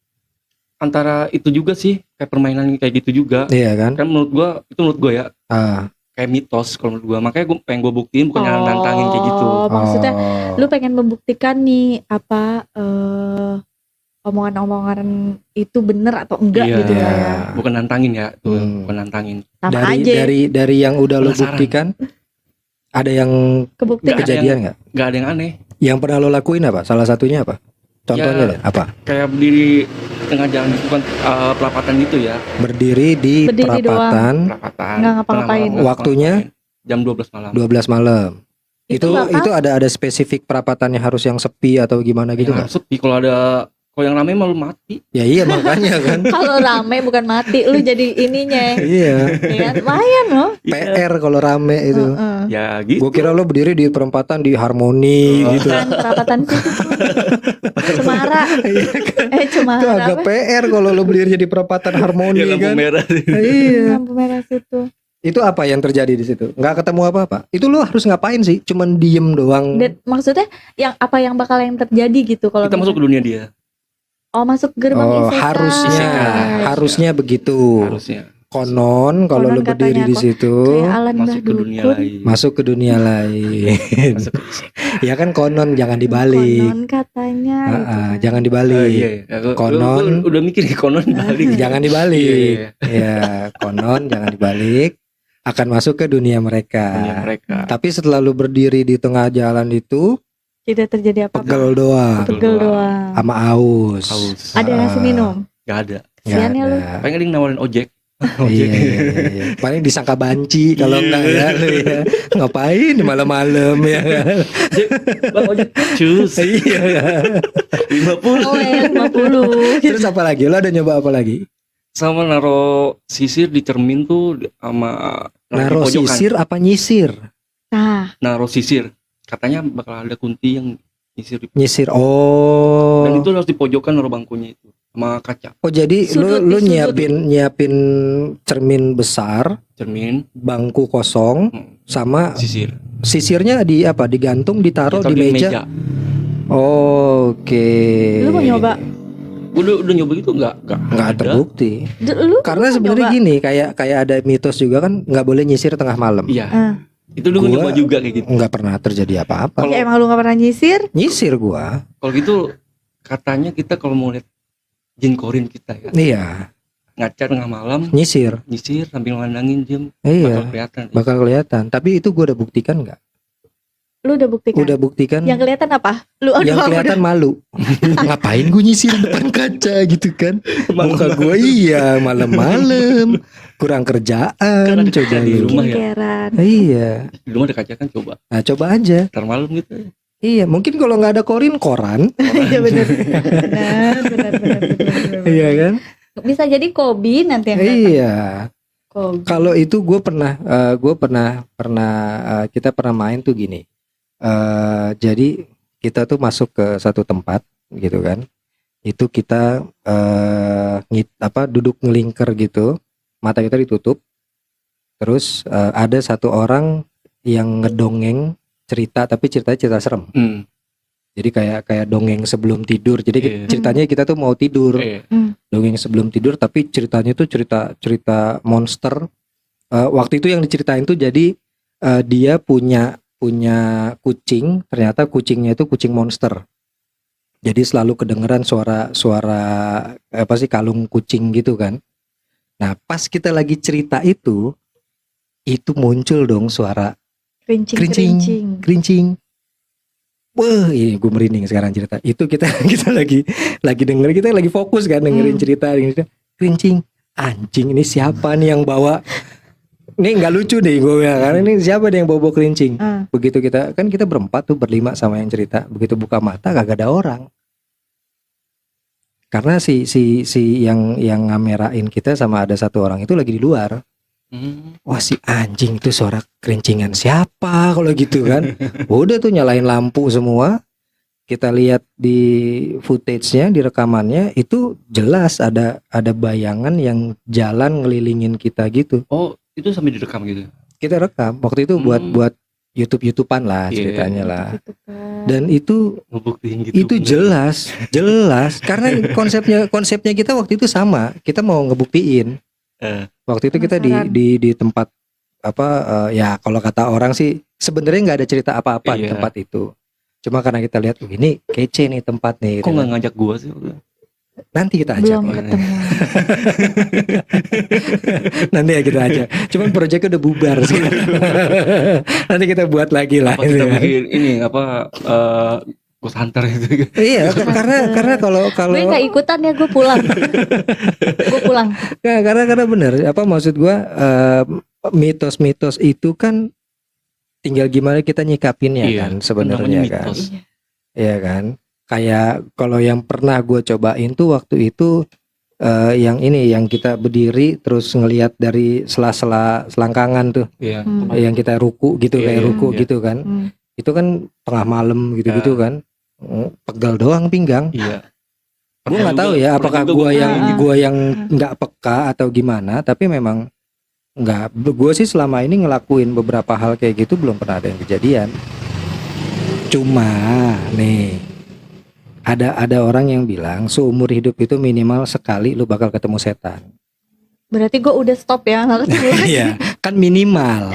Antara itu juga sih, kayak permainan kayak gitu juga. Iya kan? Kan menurut gua ya kayak mitos kalau menurut gua. Makanya gua pengen gua buktiin, bukannya nantangin kayak gitu. Maksudnya lu pengen membuktikan nih apa omongan-omongan itu bener atau enggak Iya, gitu ya. bukan nantangin ya, tuh, bukan nantangin. Sama aja dari yang udah lu Penasaran. buktikan, ada yang kebuktikan. kejadian nggak? Gak ada yang aneh. Yang pernah lo lakuin apa? Salah satunya apa? Contohnya Ya, deh, apa? Kayak berdiri tengah jalan itu kan perapatan gitu ya. Berdiri di Berdiri perapatan, Perapatan. Nggak ngapa-ngapain. tengah malam, Waktunya? jam 12 malam. 12 malam. Itu bakal- ada spesifik perapatannya harus yang sepi atau gimana gitu Ya, nggak? sepi, kalau yang rame malu mati. Ya iya makanya kan. Kalau rame bukan mati, lu jadi ininya. Iya. Ya kan? Lumayan loh. PR kalau rame itu. Ya gitu. Gue kira lo berdiri di perempatan di Harmoni gitu. Kan perapatan situ tuh. Cemara. Itu Cemara agak apa? PR kalau lo berdiri di perempatan Harmoni Ya, lampu kan. merah. Iya. Lampu merah situ. Itu apa yang terjadi di situ? Nggak ketemu apa-apa. Itu lo harus ngapain sih? Cuman diem doang. Dan maksudnya yang bakal yang terjadi gitu kalau Kita masuk ke dunia dia. masuk gerbang Oh, isekai. harusnya begitu. Harusnya. Konon kalau Konon lo berdiri katanya di situ Kayak Alan Masuk ke dunia Dukun. lain. masuk ke dunia lain. Masuk ke- Ya kan konon jangan dibalik. Konon katanya gitu kan. Jangan dibalik. iya. Konon. Udah mikir nih, konon balik. Jangan Iya, dibalik. iya. Ya, konon jangan dibalik. Akan masuk ke dunia mereka. Dunia mereka. Tapi setelah lu berdiri di tengah jalan itu Tidak terjadi apa-apa. pegel doang Pegel doang. sama aus. Haus. Ada yang ngasih minum. Gak ada. Nggak Kasian ya lu. ada. Paling ada yang nawarin ojek. Iya. Paling disangka banci kalau enggak ya lu ya. Ngapain di malam-malam ya kan? Bang ojek cus. Iya. 50. Oh ya 50. Terus apa lagi? Lo ada nyoba apa lagi? Sama naro sisir di cermin tuh sama Naro di pojokan. sisir apa nyisir? Nah, Naro sisir. Katanya bakal ada kunti yang nyisir di Nyisir. Oh. dan itu harus di pojokan naro bangkunya itu sama kaca. Oh jadi Sudut, lu di sudut. nyiapin cermin besar, Cermin, bangku kosong, sama sisir. sisirnya di apa? Digantung, ditaruh Taruh di meja. Oke. lu mau nyoba? Udah nyoba gitu nggak Nggak ada. terbukti. Lu Karena mau sebenarnya nyoba? gini, kayak ada mitos juga kan nggak boleh nyisir tengah malam. Iya. Ah. Itu dulu Gua- nyoba juga kayak gitu. Nggak pernah terjadi apa-apa. Ya emang lu gak pernah nyisir? Nyisir gua. Kalau gitu katanya kita kalau mau lihat jin korin kita ya Iya, ngacar tengah malam nyisir. nyisir sambil mandangin jam Iya, bakal kelihatan. bakal kelihatan. Tapi itu gua udah buktikan nggak? Lu udah buktikan? Udah buktikan. Yang kelihatan apa? Lu Yang kelihatan malu. Ngapain gue nyisir depan kaca gitu kan? Muka gue iya malam-malam kurang kerjaan Kan ada coba kaca di lu. rumah ya. Skincarean. Iya. Di rumah ada kaca kan, coba Nah coba aja. ntar malam gitu. Iya mungkin kalau nggak ada koran. Iya benar. Benar. Iya kan? Bisa jadi Kobi nanti yang datang. Iya. Kobi. Kalau itu gue pernah kita pernah main tuh gini. Jadi kita tuh masuk ke satu tempat gitu kan. Itu kita duduk ngelingker gitu. Mata kita ditutup. Terus ada satu orang yang ngedongeng cerita, tapi ceritanya cerita serem. Jadi kayak dongeng sebelum tidur. Jadi Iya. ceritanya kita tuh mau tidur. Iya. Dongeng sebelum tidur, tapi ceritanya tuh cerita monster. Waktu itu yang diceritain tuh jadi dia punya kucing, ternyata kucingnya itu kucing monster. Jadi selalu kedengeran suara apa sih, kalung kucing gitu kan. Nah, pas kita lagi cerita itu muncul dong suara kerincing. Wah, ini gue merinding sekarang cerita. Itu kita lagi denger, kita lagi fokus kan dengerin cerita ini. Kerincing. Anjing, ini siapa nih yang bawa? Ini nggak lucu deh gue bilang, karena ini siapa nih yang bawa kerincing? Begitu kita berempat tuh, berlima sama yang cerita. Begitu buka mata kagak ada orang. Karena si yang ngamerain kita sama ada satu orang itu lagi di luar. Wah, si anjing itu suara kerincingan siapa kalau gitu kan. Udah tuh nyalain lampu semua. Kita lihat di footage-nya, di rekamannya itu jelas ada bayangan yang jalan ngelilingin kita gitu. Oh, itu sampai direkam gitu. Kita rekam waktu itu buat YouTubean lah ceritanya lah. Dan itu Ngebuktiin gitu. itu jelas karena konsepnya kita waktu itu sama. Kita mau ngebuktiin. Waktu itu kita di tempat apa, ya kalau kata orang sih sebenarnya nggak ada cerita apa-apa di tempat itu. Cuma karena kita lihat ini kece nih tempat nih. Kok nggak ngajak gua sih? Nanti kita ajak. Belum ketemu. Nanti ya kita ajak. Cuman proyeknya udah bubar sekarang. Nanti kita buat lagi lah. Apa kita bikin ini apa Ghost Hunter gitu. Iya, karena kalau Gue nggak ikutan ya, gue pulang. Nah, karena benar. Apa maksud gue, mitos-mitos itu kan tinggal gimana kita nyikapinnya kan sebenarnya kan. Iya kan. Kayak kalau yang pernah gue cobain tuh waktu itu yang ini, yang kita berdiri terus ngelihat dari sela-sela selangkangan tuh. Yang kita ruku gitu, kayak ruku gitu kan. Itu kan tengah malam gitu-gitu kan. Pegal doang pinggang. Gue nggak tahu ya apakah gue yang nggak peka atau gimana, tapi memang nggak. Gue sih selama ini ngelakuin beberapa hal kayak gitu belum pernah ada yang kejadian. Cuma nih ada orang yang bilang seumur hidup itu minimal sekali lu bakal ketemu setan. Berarti gue udah stop ya, nggak ketemu lagi. Iya, kan minimal.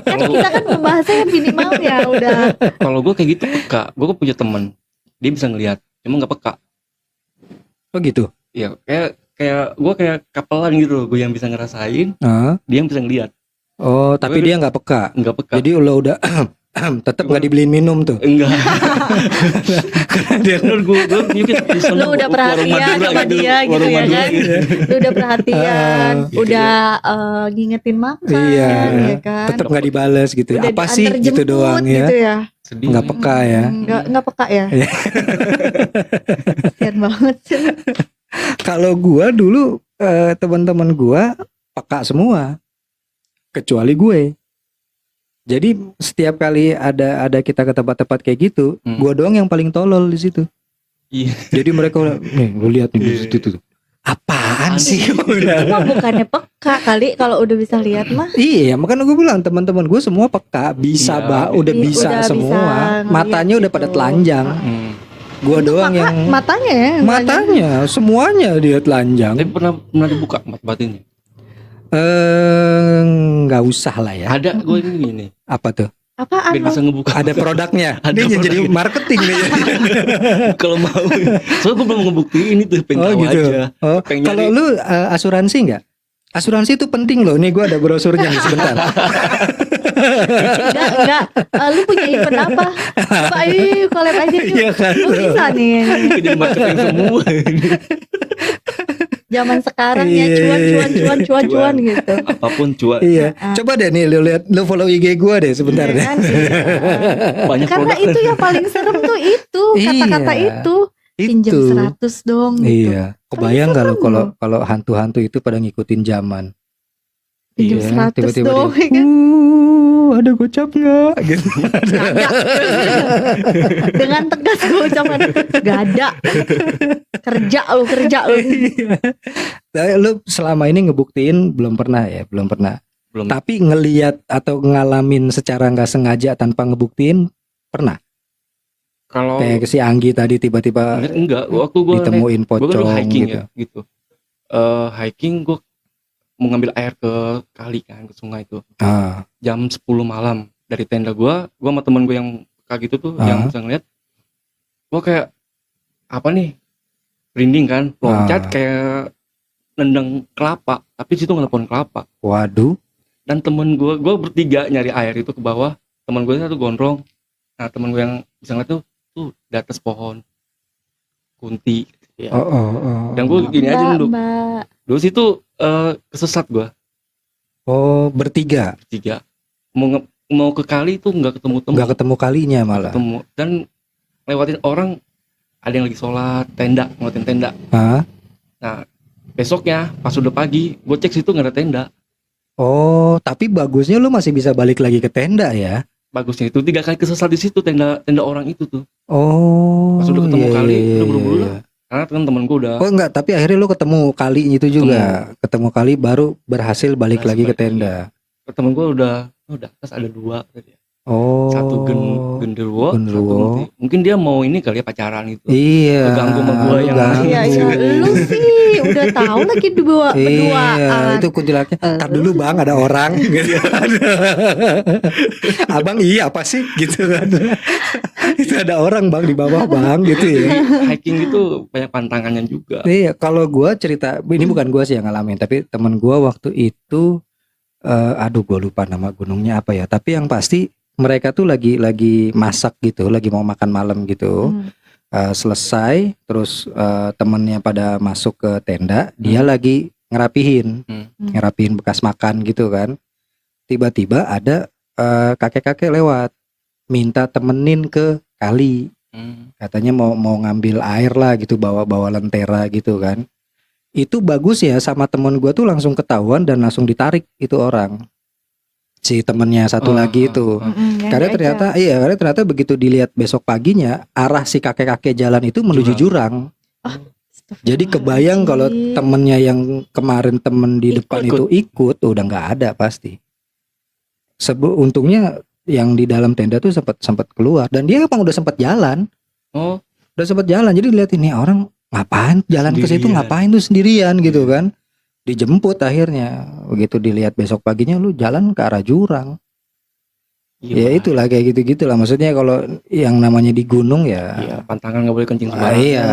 Kan kita kan membahasnya kan minimal ya udah. Kalau gue kayak gitu peka. Gue punya teman, dia bisa ngelihat, cuma nggak peka. Oh gitu. Iya, kayak gue kayak kapelan gitu loh. Gue yang bisa ngerasain, dia yang bisa ngelihat. Oh, tapi dia nggak peka. Nggak peka. Jadi lo udah tetap nggak dibeliin minum tuh. Enggak. Karena dia menurut gue lu udah perhatian sama dia gitu ya kan. Lu udah perhatian, udah ngingetin makan, ya kan. Tetap nggak dibales gitu. Udah apa sih diantar gitu doang ya. Gitu ya. Sedih. Nggak peka ya. Nggak peka ya. Kasian banget sih. Kalau gua dulu teman-teman gua peka semua, kecuali gue. Jadi setiap kali ada kita ke tempat-tempat kayak gitu, gua doang yang paling tolol di situ. Iya. Jadi mereka nih, lu lihat nih di situ tuh. Apaan sih? Cuma bukannya peka kali, kalau udah bisa lihat mah. Iya, makanya gue bilang teman-teman gue semua peka, bisa udah bisa semua. Matanya udah pada telanjang. Gua doang yang matanya ya. Matanya semuanya dia telanjang. Tapi pernah dibuka batinnya? Nggak usah lah ya. Ada gue ini. Apa tuh? Apaan? Biar bisa ngebuka. Ada produknya. Ada Ini jadi produknya. marketing nih. Kalau mau. Soalnya gue belum ngebuktiin itu, pengen tahu gitu. aja. Pengen Kalau nyari. lu asuransi nggak? Asuransi itu penting loh. Nih gue ada brosurnya nih sebentar. Enggak. Lu punya event apa? Coba ayo collab aja yuk. Iya kan? Lu bisa nih. Jadi marketing semua. Zaman sekarang ya cuan gitu. Apapun cuan. Iya. Coba deh nih lu lihat, lu follow IG gue deh sebentar deh. Kan, Banyak karena produk. itu yang paling serem tuh itu kata-kata itu. Pinjam 100 dong gitu. Iya. Kebayang nggak lu kalau hantu-hantu itu pada ngikutin zaman? Pinjam Iya, 100 tiba-tiba dong dia, ya kan. ada gocap nggak? Gitu. Dengan tegas gue ucapkan gak ada. Kerja lu. Nah, lu selama ini ngebuktiin belum pernah ya? Belum pernah. Belum. Tapi ngelihat atau ngalamin secara nggak sengaja tanpa ngebuktiin pernah? Kalau Kayak si Anggi tadi tiba-tiba enggak, waktu gue ditemuin gue pocong dulu hiking gitu. ya gitu. Hiking gue mau ngambil air ke kali kan, ke sungai itu. Jam 10 malam dari tenda gue sama temen gue yang kayak gitu tuh yang bisa ngeliat, gue kayak apa nih, merinding kan, loncat kayak nendang kelapa, tapi situ nggak ada pohon kelapa. Waduh. Dan temen gue bertiga nyari air itu ke bawah, temen gue satu gondrong. Nah temen gue yang bisa ngeliat tuh di atas pohon kunti ya. Dan gue gini aja duduk. Dulu situ kesesat gue. Bertiga mau ke kali tuh nggak ketemu kalinya malah. Dan lewatin orang, ada yang lagi sholat ngeliatin tenda. Nah besoknya pas udah pagi gue cek situ nggak ada tenda. Tapi bagusnya lu masih bisa balik lagi ke tenda ya. Bagusnya itu 3 kali kesesat di situ tenda orang itu tuh. Pas udah ketemu kali udah buru-buru lah. Karena kan temen gue udah. Enggak, tapi akhirnya lu ketemu kali itu juga. Ketemu kali baru berhasil balik lagi ke tenda. Temen gue udah atas ada 2 tadi. Satu genderuwo, satu kunti. Mungkin dia mau ini kali ya, pacaran itu. Iya. Ganggu sama gue yang Iya, lu sih udah tahu lagi berduaan. Iya, itu kuntilanaknya. Tar dulu bang, ada orang. Gitu. Abang iya apa sih gitu kan. Itu ada orang bang di bawah bang gitu ya. Hiking itu banyak pantangannya juga. Iya, kalau gue cerita, ini bukan gue sih yang ngalamin, tapi temen gue waktu itu, gue lupa nama gunungnya apa ya. Tapi yang pasti mereka tuh lagi masak gitu, lagi mau makan malam gitu. Selesai, terus temennya pada masuk ke tenda, dia lagi ngerapihin bekas makan gitu kan. Tiba-tiba ada kakek-kakek lewat, minta temenin ke kali. Katanya mau ngambil air lah gitu, bawa lentera gitu kan. Itu bagus ya, sama temen gue tuh langsung ketahuan dan langsung ditarik itu orang, si temennya satu lagi itu. Karena ternyata begitu dilihat besok paginya, arah si kakek-kakek jalan itu menuju jurang. Jadi kebayang kalau temennya yang kemarin temen di depan itu ikut, udah nggak ada pasti. Untungnya yang di dalam tenda tuh sempat keluar, dan dia emang udah sempat jalan. Jadi lihat ini orang ngapain jalan ke situ, ngapain tuh sendirian gitu kan. Dijemput akhirnya. Begitu dilihat besok paginya, lu jalan ke arah jurang. Ya itulah kayak gitu-gitu lah. Maksudnya kalau yang namanya di gunung ya, pantangan nggak boleh kencing sembarangan. Iya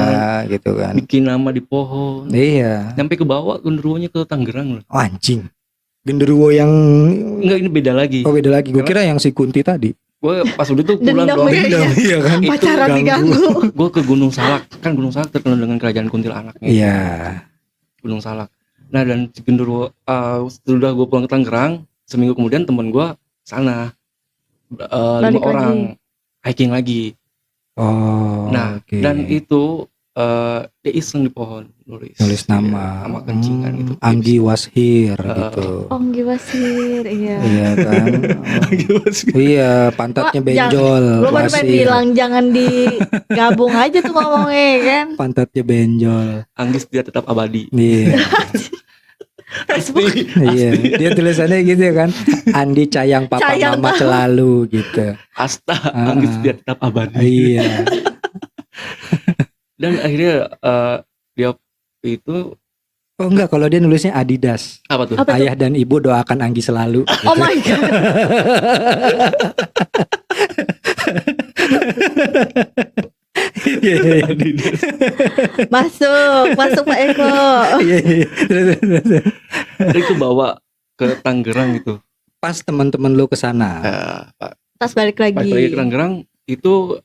gitu kan. Bikin nama di pohon. Iya. Sampai ke bawah genderuwonya ke Tangerang loh. Anjing. Genderuwo yang enggak, ini beda lagi. Beda lagi. Gue kira yang si Kunti tadi. Gue pas udah tuh pulang doang. Iya kan. Pacaran diganggu. Gue ke Gunung Salak. Kan Gunung Salak terkenal dengan kerajaan kuntilanaknya. Iya. Gunung Salak. Nah dan si genderuwo, setelah gue pulang ke Tangerang, seminggu kemudian temen gue sana, 5 orang hiking lagi. Dan itu dia iseng di pohon nulis nama, sama kencingan gitu. Anggi was here gitu. Anggi was here, iya. Iya kan. Iya, pantatnya benjol. Gue baru pengen bilang jangan digabung aja tuh ngomongnya kan. Pantatnya benjol. Anggi dia tetap abadi. Iya. Iya, dia tulisannya gitu kan. Andi sayang papa mama selalu gitu. Asta, Anggi dia tetap abadi. Iya. Dan akhirnya dia itu enggak, kalau dia nulisnya Adidas. Apa tuh? Ayah dan ibu doakan Anggi selalu gitu. Oh my god. Masuk Pak Eko. Itu bawa ke Tangerang gitu. Pas teman-teman lu kesana. Pas balik lagi. Pas balik ke Tangerang itu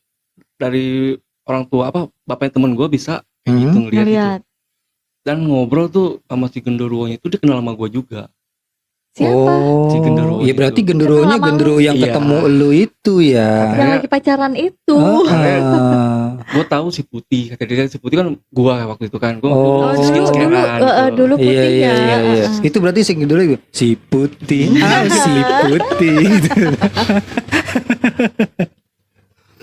dari orang tua bapaknya temen gue bisa gitu ngeliat gitu. Dan ngobrol tuh sama si genderuwonya itu, dia kenal sama gue juga. Siapa? Si genderuwo. Iya berarti genderuwonya genderuwo yang ketemu lu itu ya. Yang lagi pacaran itu. Gue tahu si Putih, kata dia si Putih kan gue waktu itu kan. Dulu Putihnya. Iya. Itu berarti si genderuwo si Putih. Si Putih.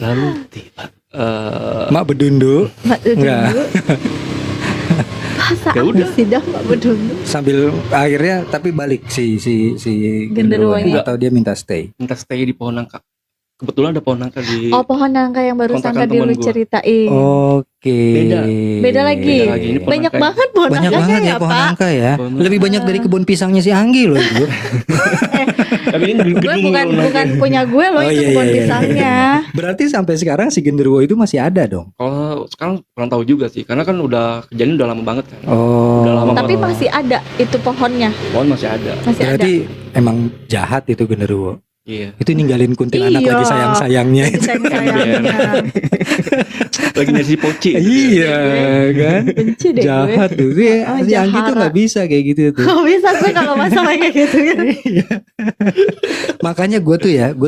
Lalu tiba Mak Bedundu. Enggak. Ya udah sih dah Mak Bedundu. Sambil akhirnya tapi balik si genderuwo atau dia minta stay di pohon nangka. kebetulan ada pohon nangka di Oh, pohon nangka yang barusan kontrakan tadi temen lu gua. ceritain. Oke. Beda lagi. Beda lagi. Ini pohon Banyak nangka. banget pohon Banyak nangkanya banget ya ya, pohon Pak. nangka ya. Pohon Lebih banyak dari kebun pisangnya si Anggi loh itu. Tapi ini Gue gedung bukan loh, bukan punya gue loh, Oh, itu iya, kebun iya, iya. pisangnya. Berarti sampai sekarang si genderuwo itu masih ada dong. Kalau sekarang kurang tahu juga sih, karena kan udah kejadian udah lama banget kan. Oh. Udah lama Tapi banget. masih ada itu pohonnya. Pohon masih ada. Masih ada. Berarti emang jahat itu genderuwo. Iya. Itu ninggalin kuntilanak Iya. lagi sayang-sayangnya. Lagi sayang-sayangnya. Lagi nyari si poci. Iya kan. Benci deh gue. Jahat tuh. Ah, Si Anggi tuh jahara. nggak bisa kayak gitu tuh. Gak bisa gue kalau masalah kayak gitu kan. Makanya gue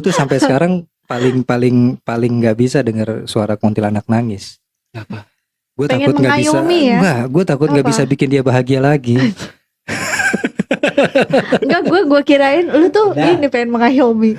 tuh sampai sekarang paling nggak bisa dengar suara kuntilanak nangis. Apa? Gue Pengen takut nggak bisa. mengayomi ya? Enggak, gue takut nggak Apa? bisa bikin dia bahagia lagi. Enggak, gue kirain lu tuh Nah. ini pengen mengayomi.